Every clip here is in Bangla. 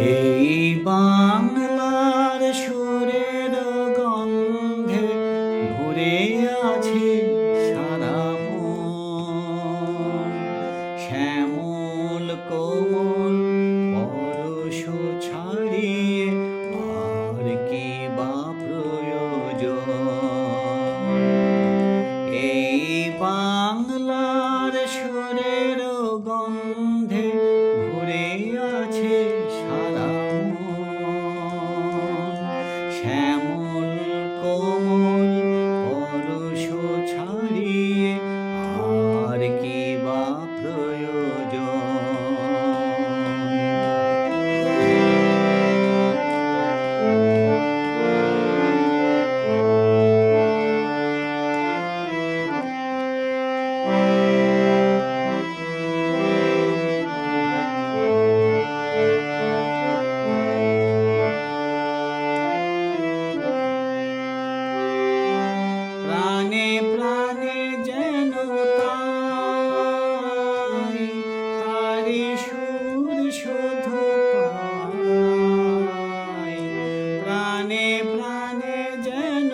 এই বাংলার সুরের গন্ধে ভরে আছে সারা মন। শ্যামল কোমল পরশ ছাড়িয়ে আর কি বা প্রয়োজন। এই বাংলার সুরের গন্ধে ভরে আছে সারা মন। শ্যামল কোমল পরশ ছাড়িয়ে আর কি বা প্রয়োজন। প্রাণে প্রাণে যেন তারি সুর শুধু পাই। প্রাণে প্রাণে যেন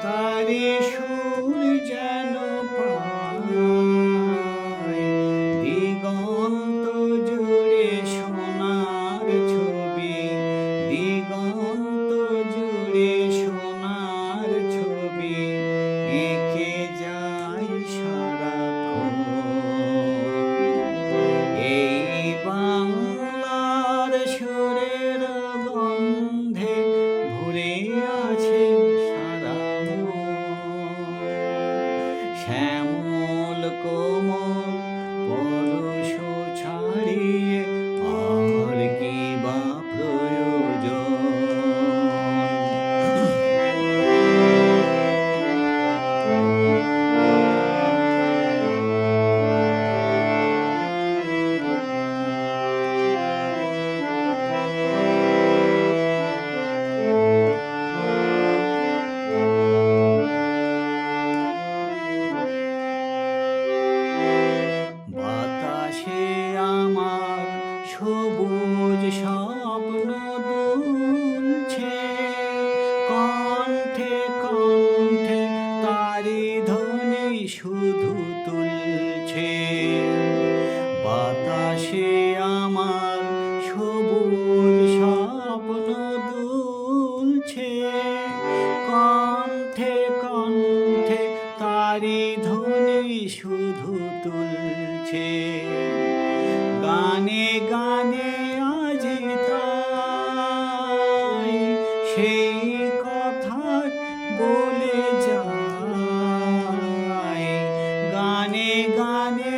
তারি সুর যেন পাই। দিগন্ত জুড়ে সোনার ছবি, দিগন্ত জুড়ে সোনার ছবি এঁকে যাই সারাক্ষণ। এই বাংলার সুরের গন্ধে ভরে আছে সারা মন। শ্যামল কোমল পরশ ছাড়িয়ে আর কি বা প্রয়োজন। বাতাসে আমার সবুজ স্বপ্ন দুলছে, কণ্ঠে কণ্ঠে তারি ধ্বনি শুধু তুলছে। বাতাসে আমার সবুজ স্বপ্ন দুলছে, কণ্ঠে কণ্ঠে তারি ধ্বনি শুধু তুলছে। গানে গানে আজি তাই সেই কথা বলে যায়। গানে গানে